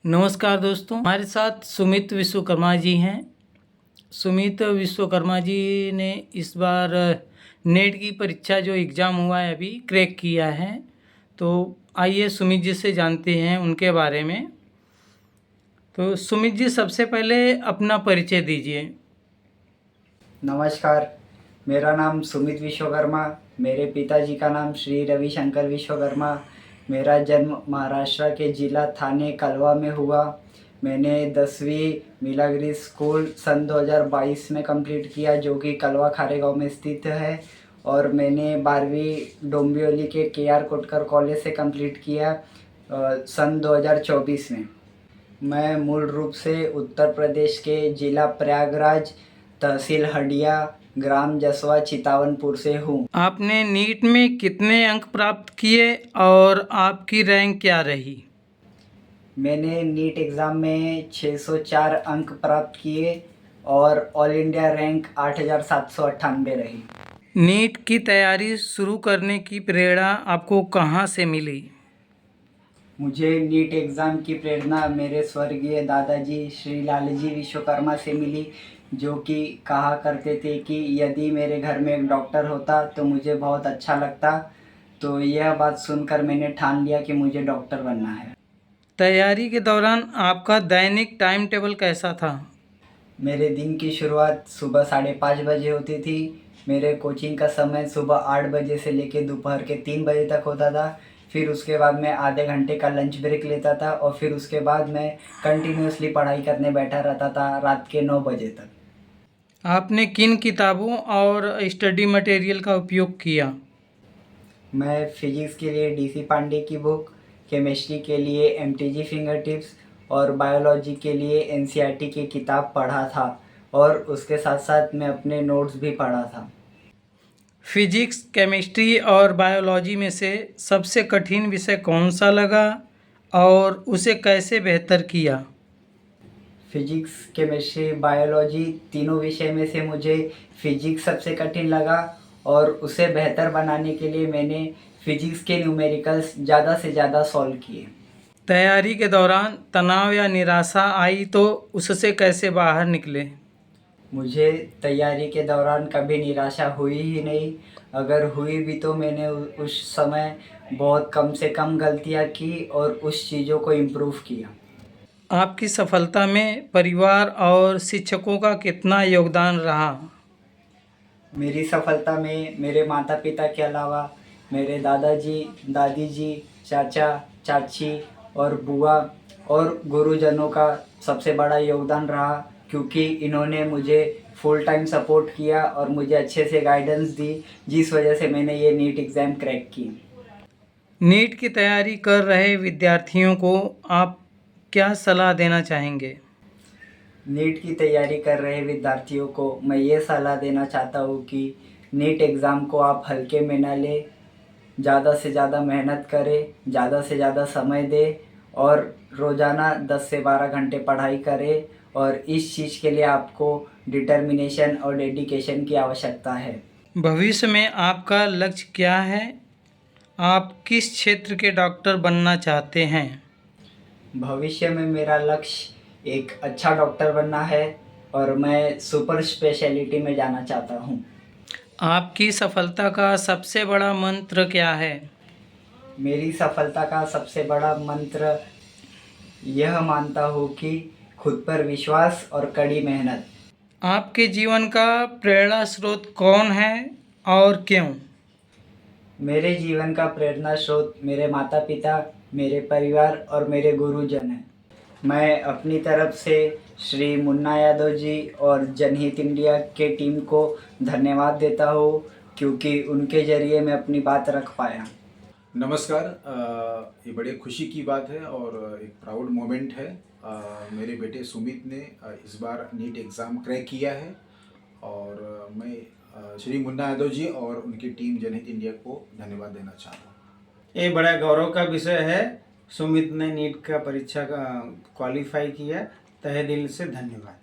नमस्कार दोस्तों, हमारे साथ सुमित विश्वकर्मा जी हैं। सुमित विश्वकर्मा जी ने इस बार नेट की परीक्षा जो एग्ज़ाम हुआ है अभी क्रैक किया है। तो आइए सुमित जी से जानते हैं उनके बारे में। तो सुमित जी सबसे पहले अपना परिचय दीजिए। नमस्कार, मेरा नाम सुमित विश्वकर्मा। मेरे पिताजी का नाम श्री रविशंकर विश्वकर्मा। मेरा जन्म महाराष्ट्र के ज़िला थाने कलवा में हुआ। मैंने 10वीं मिलाग्री स्कूल सन 2022 में कंप्लीट किया, जो कि कलवा खारेगांव में स्थित है। और मैंने 12वीं डोंबिवली के KR कोटकर कॉलेज से कंप्लीट किया सन 2024 में। मैं मूल रूप से उत्तर प्रदेश के ज़िला प्रयागराज, तहसील हडिया, ग्राम जसवा, चितावनपुर से हूँ। आपने नीट में कितने अंक प्राप्त किए और आपकी रैंक क्या रही? मैंने नीट एग्ज़ाम में 604 अंक प्राप्त किए और ऑल इंडिया रैंक 8798 रही। नीट की तैयारी शुरू करने की प्रेरणा आपको कहाँ से मिली? मुझे नीट एग्ज़ाम की प्रेरणा मेरे स्वर्गीय दादाजी श्री लालजी विश्वकर्मा से मिली, जो कि कहा करते थे कि यदि मेरे घर में एक डॉक्टर होता तो मुझे बहुत अच्छा लगता। तो यह बात सुनकर मैंने ठान लिया कि मुझे डॉक्टर बनना है। तैयारी के दौरान आपका दैनिक टाइम टेबल कैसा था? मेरे दिन की शुरुआत सुबह 5:30 बजे होती थी। मेरे कोचिंग का समय सुबह 8 बजे से लेकर दोपहर के 3 बजे तक होता था। फिर उसके बाद मैं आधे घंटे का लंच ब्रेक लेता था और फिर उसके बाद मैं कंटिन्यूसली पढ़ाई करने बैठा रहता था रात के 9 बजे तक। आपने किन किताबों और स्टडी मटेरियल का उपयोग किया? मैं फिजिक्स के लिए DC पांडे की बुक, केमिस्ट्री के लिए MTG फिंगर टिप्स और बायोलॉजी के लिए NCERT की किताब पढ़ा था। और उसके साथ साथ मैं अपने नोट्स भी पढ़ा था। फिजिक्स, केमिस्ट्री और बायोलॉजी में से सबसे कठिन विषय कौन सा लगा और उसे कैसे बेहतर किया? फिजिक्स, केमिस्ट्री, बायोलॉजी तीनों विषय में से मुझे फिजिक्स सबसे कठिन लगा। और उसे बेहतर बनाने के लिए मैंने फिजिक्स के न्यूमेरिकल्स ज़्यादा से ज़्यादा सॉल्व किए। तैयारी के दौरान तनाव या निराशा आई तो उससे कैसे बाहर निकले? मुझे तैयारी के दौरान कभी निराशा हुई ही नहीं। अगर हुई भी तो मैंने उस समय बहुत कम से कम गलतियाँ की और उस चीज़ों को इम्प्रूव किया। आपकी सफलता में परिवार और शिक्षकों का कितना योगदान रहा? मेरी सफलता में मेरे माता पिता के अलावा मेरे दादाजी, दादी जी, चाचा, चाची और बुआ और गुरुजनों का सबसे बड़ा योगदान रहा, क्योंकि इन्होंने मुझे फुल टाइम सपोर्ट किया और मुझे अच्छे से गाइडेंस दी, जिस वजह से मैंने ये नीट एग्ज़ाम क्रैक की। नीट की तैयारी कर रहे विद्यार्थियों को आप क्या सलाह देना चाहेंगे? नीट की तैयारी कर रहे विद्यार्थियों को मैं ये सलाह देना चाहता हूँ कि नीट एग्ज़ाम को आप हल्के में ना लें, ज़्यादा से ज़्यादा मेहनत करें, ज़्यादा से ज़्यादा समय दें और रोज़ाना 10 से 12 घंटे पढ़ाई करें। और इस चीज़ के लिए आपको डिटर्मिनेशन और डेडिकेशन की आवश्यकता है। भविष्य में आपका लक्ष्य क्या है? आप किस क्षेत्र के डॉक्टर बनना चाहते हैं? भविष्य में मेरा लक्ष्य एक अच्छा डॉक्टर बनना है और मैं सुपर स्पेशलिटी में जाना चाहता हूँ। आपकी सफलता का सबसे बड़ा मंत्र क्या है? मेरी सफलता का सबसे बड़ा मंत्र यह मानता हूँ कि खुद पर विश्वास और कड़ी मेहनत। आपके जीवन का प्रेरणा स्रोत कौन है और क्यों? मेरे जीवन का प्रेरणा स्रोत मेरे माता पिता, मेरे परिवार और मेरे गुरुजन हैं। मैं अपनी तरफ से श्री मुन्ना यादव जी और जनहित इंडिया के टीम को धन्यवाद देता हूँ, क्योंकि उनके ज़रिए मैं अपनी बात रख पाया। नमस्कार। ये बड़े खुशी की बात है और एक प्राउड मोमेंट है। मेरे बेटे सुमित ने इस बार नीट एग्ज़ाम क्रैक किया है और मैं श्री मुन्ना यादव जी और उनकी टीम जनहित इंडिया को धन्यवाद देना चाहता हूँ। ये बड़ा गौरव का विषय है। सुमित ने नीट का परीक्षा का क्वालिफाई किया। तहे दिल से धन्यवाद।